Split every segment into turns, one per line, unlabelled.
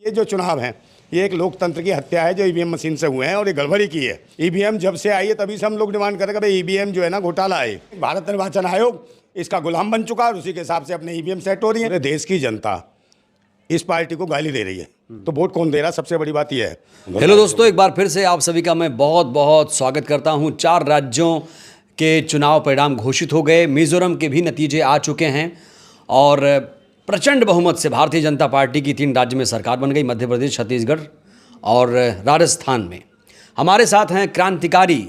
ये जो चुनाव हैं ये एक लोकतंत्र की हत्या है जो ईवीएम मशीन से हुए हैं और ये गड़बड़ी की है। ईवीएम जब से आई है तभी से हम लोग डिमांड करेंगे भाई ईवीएम जो है ना घोटाला है। भारत निर्वाचन आयोग इसका गुलाम बन चुका है और उसी के हिसाब से अपने ईवीएम सेट हो रही है। देश की जनता इस पार्टी को गाली दे रही है तो वोट कौन दे रहा, सबसे बड़ी बात यह है।
हेलो दोस्तों, एक बार फिर से आप सभी का मैं बहुत बहुत स्वागत करता हूं। 4 राज्यों के चुनाव परिणाम घोषित हो गए, मिजोरम के भी नतीजे आ चुके हैं और प्रचंड बहुमत से भारतीय जनता पार्टी की 3 राज्य में सरकार बन गई, मध्य प्रदेश, छत्तीसगढ़ और राजस्थान में। हमारे साथ हैं क्रांतिकारी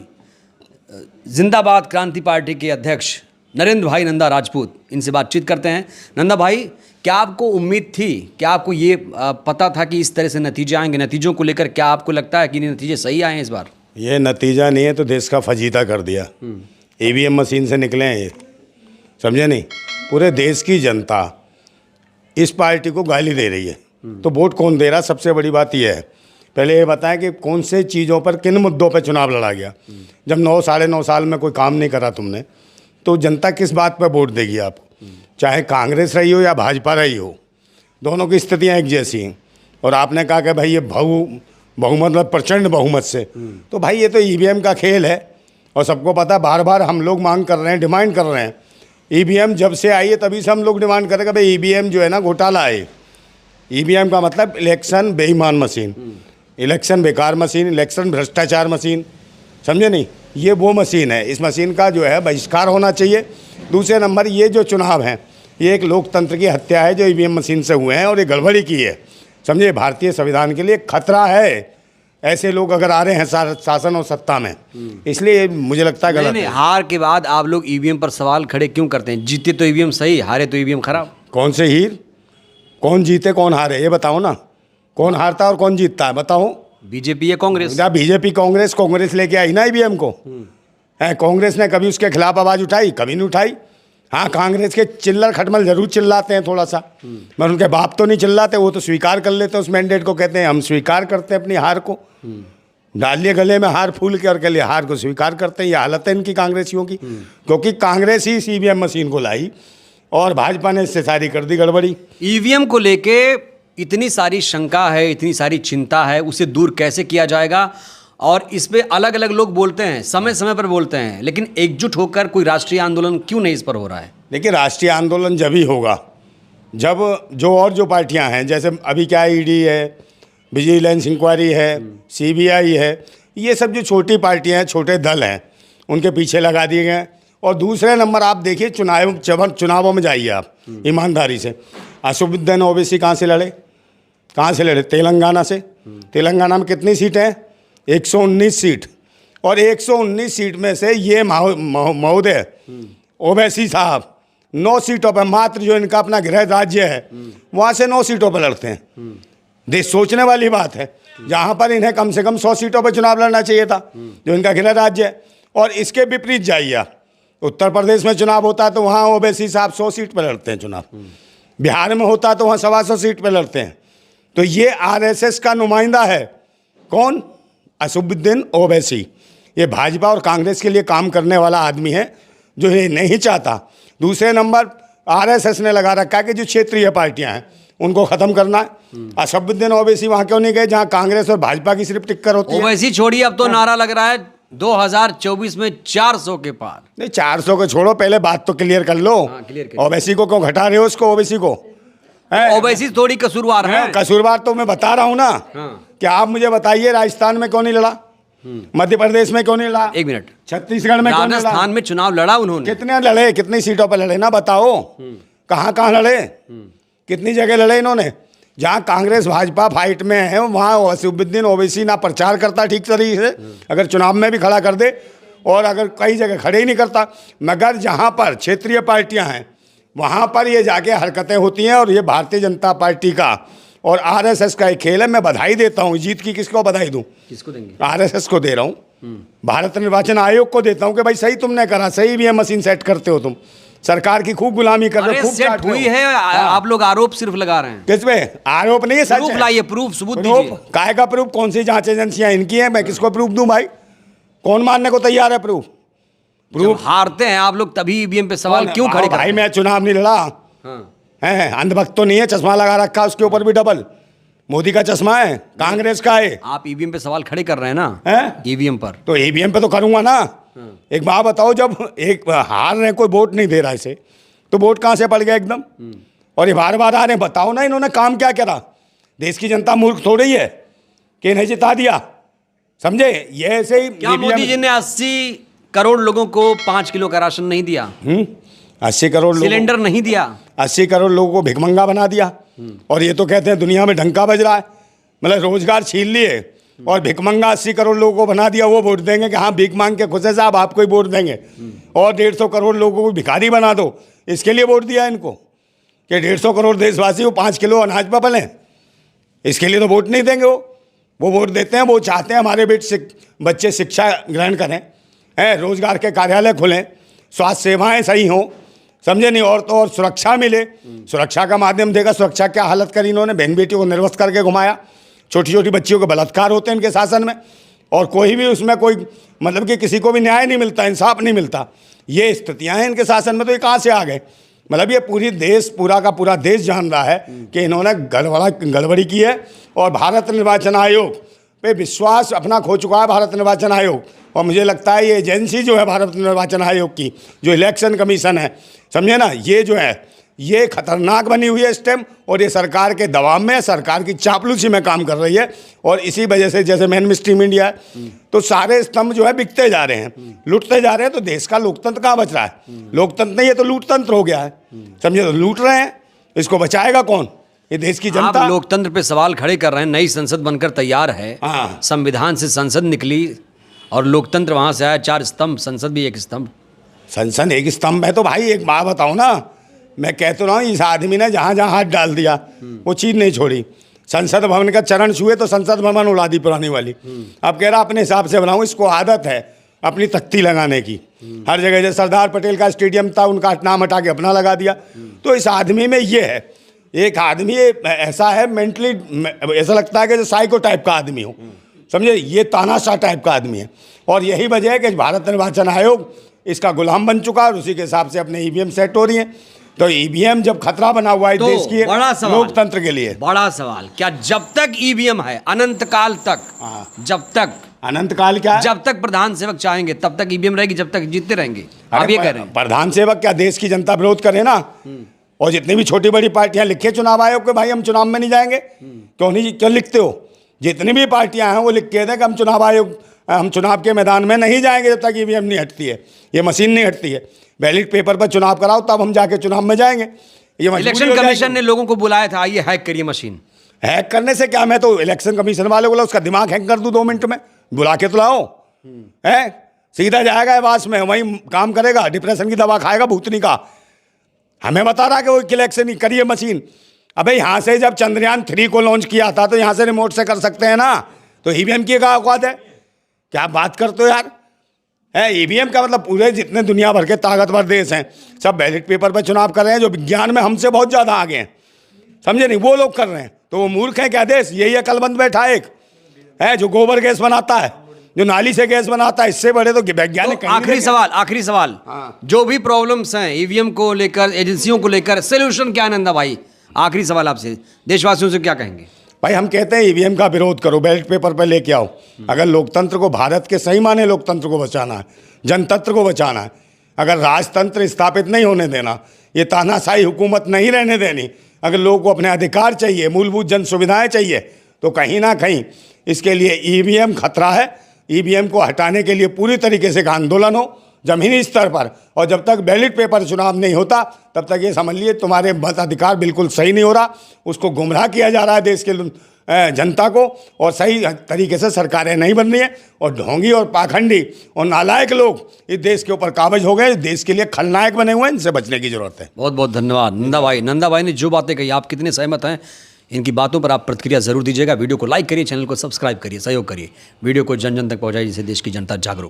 जिंदाबाद क्रांति पार्टी के अध्यक्ष नरेंद्र भाई नंदा राजपूत। इनसे बातचीत करते हैं। नंदा भाई, क्या आपको उम्मीद थी, क्या आपको ये पता था कि इस तरह से नतीजे आएंगे? नतीजों को लेकर क्या आपको लगता है कि नतीजे सही आए हैं इस बार?
ये नतीजा नहीं है तो देश का फजीता कर दिया। ईवीएम मशीन से निकले हैं ये, समझे नहीं? पूरे देश की जनता इस पार्टी को गाली दे रही है तो वोट कौन दे रहा, सबसे बड़ी बात यह है। पहले ये बताएं कि कौन से चीज़ों पर, किन मुद्दों पर चुनाव लड़ा गया। जब 9 साढ़े 9 साल में कोई काम नहीं करा तुमने तो जनता किस बात पर वोट देगी आपको? चाहे कांग्रेस रही हो या भाजपा रही हो, दोनों की स्थितियाँ एक जैसी हैं। और आपने कहा कि भाई ये बहुमत मतलब प्रचंड बहुमत से, तो भाई ये तो ईवीएम का खेल है और सबको पता। बार बार हम लोग मांग कर रहे हैं, डिमांड कर रहे हैं। ईवीएम जब से आई है तभी से हम लोग डिमांड करेंगे भाई ईवीएम जो है ना घोटाला है। ईवीएम का मतलब इलेक्शन बेईमान मशीन, इलेक्शन बेकार मशीन, इलेक्शन भ्रष्टाचार मशीन, समझे नहीं? ये वो मशीन है, इस मशीन का जो है बहिष्कार होना चाहिए। दूसरे नंबर, ये जो चुनाव हैं ये एक लोकतंत्र की हत्या है जो ईवीएम मशीन से हुए हैं और ये गड़बड़ी की है, समझे? भारतीय संविधान के लिए खतरा है ऐसे लोग अगर आ रहे हैं शासन और सत्ता में, इसलिए मुझे लगता है गलत है।
हार के बाद आप लोग ईवीएम पर सवाल खड़े क्यों करते हैं? जीते तो ईवीएम सही, हारे तो ईवीएम खराब।
कौन से हीर, कौन जीते कौन हारे, ये बताओ ना। कौन हारता और कौन जीतता है, बताओ?
बीजेपी या कांग्रेस?
या बीजेपी कांग्रेस लेके आई ना ईवीएम को। कांग्रेस ने कभी उसके खिलाफ आवाज़ उठाई? कभी नहीं उठाई। हाँ, कांग्रेस के चिल्लर खटमल जरूर चिल्लाते हैं थोड़ा सा, मगर उनके बाप तो नहीं चिल्लाते, वो तो स्वीकार कर लेते हैं उस मैंडेट को। कहते हैं हम स्वीकार करते हैं अपनी हार को, डालिए गले में हार फूल के, और के लिए हार को स्वीकार करते हैं। ये हालत है इनकी कांग्रेसियों की, क्योंकि कांग्रेस ही ईवीएम मशीन को लाई और भाजपा ने इससे सारी कर दी गड़बड़ी।
ईवीएम को लेके इतनी सारी शंका है, इतनी सारी चिंता है, उसे दूर कैसे किया जाएगा? और इस पे अलग अलग लोग बोलते हैं, समय समय पर बोलते हैं, लेकिन एकजुट होकर कोई राष्ट्रीय आंदोलन क्यों नहीं इस पर हो रहा है?
देखिए, राष्ट्रीय आंदोलन जब ही होगा जब जो पार्टियां हैं, जैसे अभी क्या ईडी है, विजिलेंस इंक्वायरी है, सीबीआई है, ये सब जो छोटी पार्टियां हैं, छोटे दल हैं, उनके पीछे लगा दिए गए। और दूसरे नंबर आप देखिए, चुनावों में जाइए आप ईमानदारी से। असुद्दीन ओवैसी कहाँ से लड़े? कहाँ से लड़े? तेलंगाना से। तेलंगाना में कितनी सीटें हैं? 119 सीट। और 119 सीट में से ये महोदय ओवैसी साहब 9 सीटों पर, मात्र जो इनका अपना गृह राज्य है वहाँ से 9 सीटों पर लड़ते हैं। देश सोचने वाली बात है, जहाँ पर इन्हें कम से कम 100 सीटों पर चुनाव लड़ना चाहिए था, जो इनका गृह राज्य है। और इसके विपरीत जाइए, उत्तर प्रदेश में चुनाव होता है तो वहाँ ओवैसी साहब 100 सीट पर लड़ते हैं चुनाव। बिहार में होता है तो वहाँ 125 सीट पर लड़ते हैं। तो ये आरएसएस का नुमाइंदा है। कौन? असुद्दीन ओवैसी। ये भाजपा और कांग्रेस के लिए काम करने वाला आदमी है जो ये नहीं चाहता। दूसरे नंबर, आरएसएस ने लगा रखा है कि जो क्षेत्रीय पार्टियां हैं उनको ख़त्म करना है। असुद्दीन ओवैसी वहाँ क्यों नहीं गए जहाँ कांग्रेस और भाजपा की सिर्फ टिक्कर होती है?
ओवैसी छोड़िए, अब तो नारा लग रहा है 2024 में 400 के पार।
नहीं, 400 को छोड़ो, पहले बात तो क्लियर कर लो। ओवैसी को क्यों घटा रहे हो? उसको ओवैसी को
ओवैसी थोड़ी कसूरवार है।
कसूरवार तो मैं बता रहा हूँ ना। क्या आप मुझे बताइए, राजस्थान में क्यों नहीं लड़ा? मध्य प्रदेश में क्यों नहीं लड़ा?
1 मिनट।
छत्तीसगढ़ में क्यों नहीं लड़ा?
राजस्थान में चुनाव लड़ा उन्होंने।
कितने लड़े, कितनी सीटों पर लड़े ना, बताओ? कहाँ कहाँ लड़े, कितनी जगह लड़े इन्होंने? जहाँ कांग्रेस भाजपा फाइट में है वहाँ असुद्दीन ओवैसी ना प्रचार करता ठीक तरीके से, अगर चुनाव में भी खड़ा कर दे, और अगर कई जगह खड़े ही नहीं करता। मगर जहाँ पर क्षेत्रीय पार्टियाँ हैं वहाँ पर ये जाके हरकतें होती हैं। और ये भारतीय जनता पार्टी का और आरएसएस का एक खेल है। मैं बधाई देता हूँ जीत की। किसको बधाई दूँ?
किसको देंगे?
आरएसएस को दे रहा हूँ, भारत निर्वाचन आयोग को देता हूँ कि भाई सही तुमने करा, सही भी है, मशीन सेट करते हो तुम, सरकार की खूब गुलामी कर रहे हो, खूब
सेट हुई है। आप लोग आरोप सिर्फ लगा रहे हैं।
किस पे आरोप? नहीं है, सच है।
लाइए प्रूफ, सबूत दीजिए।
काहे का प्रूफ? कौन सी जांच एजेंसियां इनकी हैं? मैं किसको प्रूफ दूं भाई? कौन मानने को तैयार है प्रूफ?
हारते हैं आप लोग तभी ईवीएम पे सवाल क्यों खड़े
भाई मैं चुनाव नहीं लड़ा। अंधभक्त तो नहीं है, चश्मा लगा रखा उसके ऊपर भी डबल। मोदी का चश्मा है, कांग्रेस का है।
आप ईवीएम पे सवाल खड़े कर रहे हैं ना,
हैं?
ईवीएम पर।
तो ईवीएम पे तो करूंगा ना। एक बात बताओ, जब एक हार रहे, कोई वोट नहीं दे रहा इसे, तो वोट कहाँ से पड़ गया एकदम? और ये बार बार आ रहे हैं, बताओ ना इन्होंने काम क्या करा? देश की जनता मूर्ख थोड़ी है कि इन्हें जिता दिया, समझे? ये ऐसे ही
क्या मोदी जी ने 80 करोड़ लोगों को 5 किलो का राशन नहीं दिया?
80 करोड़ लोग,
सिलेंडर नहीं दिया?
80 करोड़ लोगों को भिखमंगा बना दिया। और ये तो कहते हैं दुनिया में डंका बज रहा है, मतलब रोजगार छीन लिए और भिखमंगा 80 करोड़ लोगों को बना दिया। वो वोट देंगे कि हाँ भीख मांग के खुश है साहब, आपको ही वोट देंगे। और 150 करोड़ लोगों को भिखारी बना दो, इसके लिए वोट दिया इनको कि 150 करोड़ देशवासी को 5 किलो अनाज पर पलें। इसके लिए तो वोट नहीं देंगे वो वोट देते हैं, वो चाहते हैं हमारे बच्चे शिक्षा ग्रहण करें, रोजगार के कार्यालय खुलें, स्वास्थ्य सेवाएं सही हों, समझे नहीं? और तो और सुरक्षा मिले, सुरक्षा का माध्यम देगा। सुरक्षा क्या हालत करी इन्होंने, बहन बेटियों को निर्वस्त्र करके घुमाया, छोटी छोटी बच्चियों के बलात्कार होते हैं इनके शासन में, और कोई भी उसमें कोई मतलब कि किसी को भी न्याय नहीं मिलता, इंसाफ नहीं मिलता। ये स्थितियाँ हैं इनके शासन में, तो ये कहाँ से आ गए? मतलब ये पूरा का पूरा देश जान रहा है कि इन्होंने गड़बड़ी की है। और भारत निर्वाचन आयोग पे विश्वास अपना खो चुका है भारत निर्वाचन आयोग। और मुझे लगता है ये एजेंसी जो है भारत निर्वाचन आयोग की, जो इलेक्शन कमीशन है, समझे ना, ये जो है ये खतरनाक बनी हुई है इस टाइम। और ये सरकार के दबाव में, सरकार की चापलूसी में काम कर रही है। और इसी वजह से जैसे मेन स्ट्रीम इंडिया है, तो सारे स्तंभ जो है बिकते जा रहे हैं, लूटते जा रहे हैं। तो देश का लोकतंत्र कहाँ बच रहा है? लोकतंत्र नहीं, ये तो लूटतंत्र हो गया है, समझे? तो लूट रहे हैं, इसको बचाएगा कौन? ये देश की जनता।
आप लोकतंत्र पे सवाल खड़े कर रहे हैं। नई संसद बनकर तैयार है,
हाँ।
संविधान से संसद निकली और लोकतंत्र वहां से आया, 4 स्तंभ, संसद भी एक स्तंभ।
संसद एक स्तंभ है तो भाई एक बात बताओ ना, मैं कह तो रहा हूँ, इस आदमी ने जहाँ जहाँ हाथ डाल दिया वो चीज़ नहीं छोड़ी। संसद भवन का चरण छुए तो संसद भवन उड़ा दी पुरानी वाली। अब कह रहा अपने हिसाब से बनाऊँ, इसको आदत है अपनी तख्ती लगाने की। हर जगह जैसे सरदार पटेल का स्टेडियम था, उनका नाम हटा के अपना लगा दिया। तो इस आदमी में ये है, एक आदमी ऐसा है मेंटली, ऐसा लगता है कि जो साइको टाइप का आदमी हो, समझे? ये तानाशाह टाइप का आदमी है। और यही वजह है कि भारत निर्वाचन आयोग इसका गुलाम बन चुका है और उसी के हिसाब से अपने ईवीएम सेट हो रही हैं। तो ईवीएम जब खतरा बना हुआ है
तो
देश की
बड़ा सवाल,
लोकतंत्र के लिए
बड़ा सवाल, क्या जब तक ईवीएम है अनंत काल तक, जब तक
अनंत काल क्या है?
जब तक प्रधान सेवक चाहेंगे तब तक ईवीएम रहेगी, जब तक जीतते रहेंगे? आप ये कह रहे हैं?
प्रधान सेवक क्या देश की जनता विरोध करे ना? और जितनी भी छोटी बड़ी पार्टियां लिखे चुनाव आयोग के भाई हम चुनाव में नहीं जाएंगे, क्यों लिखते हो? जितनी भी पार्टियां हैं वो लिख के दें कि हम चुनाव के मैदान में नहीं जाएंगे जब तक ईवीएम नहीं हटती है, ये मशीन नहीं हटती है। बैलेट पेपर पर चुनाव कराओ तब हम जाके चुनाव में जाएंगे। ये
इलेक्शन कमीशन ने लोगों को बुलाया था, आइए हैक करिए मशीन।
हैक करने से क्या, मैं तो इलेक्शन कमीशन वाले बोला उसका दिमाग हैक कर दूं 2 मिनट में, बुला के तो लाओ। है सीधा जाएगा आवास में, वहीं काम करेगा, डिप्रेशन की दवा खाएगा भूतनी का। हमें बता रहा कि वो इलेक्शन करिए मशीन। अबे यहाँ से जब चंद्रयान 3 को लॉन्च किया था तो यहाँ से रिमोट से कर सकते हैं ना, तो ईवीएम की क्या औकात है? क्या बात करते हो यार? है ईवीएम का मतलब पूरे जितने दुनिया भर के ताकतवर देश हैं सब बैलेट पेपर पर चुनाव कर रहे हैं, जो विज्ञान में हमसे बहुत ज़्यादा आगे हैं, समझे नहीं? वो लोग कर रहे हैं, तो वो मूर्ख है क्या देश? यही अकलमंद बैठा एक है जो गोबर गैस बनाता है, जो नाली से गैस बनाता है। इससे बड़े तो वैज्ञानिक।
तो आखिरी सवाल,
हाँ।
जो भी प्रॉब्लम्स हैं ईवीएम को लेकर, एजेंसियों को लेकर, सोल्यूशन क्या है? नंदा भाई आखिरी सवाल आपसे, देशवासियों से क्या कहेंगे?
भाई हम कहते हैं ईवीएम का विरोध करो, बैलेट पेपर पर लेके आओ। अगर लोकतंत्र को, भारत के सही माने लोकतंत्र को बचाना है, जनतंत्र को बचाना है, अगर राजतंत्र स्थापित नहीं होने देना, ये तानाशाही हुकूमत नहीं रहने देनी, अगर लोगों को अपने अधिकार चाहिए, मूलभूत जन सुविधाएं चाहिए, तो कहीं ना कहीं इसके लिए ईवीएम खतरा है। ईवीएम को हटाने के लिए पूरी तरीके से एक आंदोलन हो जमीनी स्तर पर। और जब तक बैलेट पेपर चुनाव नहीं होता तब तक ये समझ लिए तुम्हारे मत अधिकार बिल्कुल सही नहीं हो रहा, उसको गुमराह किया जा रहा है देश के जनता को, और सही तरीके से सरकारें नहीं बन रही हैं, और ढोंगी और पाखंडी और नालायक लोग इस देश के ऊपर काबिज हो गए, देश के लिए खलनायक बने हुए हैं। इनसे बचने की जरूरत है।
बहुत बहुत धन्यवाद नंदा भाई ने जो बातें कही, आप कितने सहमत हैं इनकी बातों पर? आप प्रतिक्रिया जरूर दीजिएगा। वीडियो को लाइक करिए, चैनल को सब्सक्राइब करिए, सहयोग करिए, वीडियो को जन जन तक पहुंचाइए, जिससे देश की जनता जागरूक।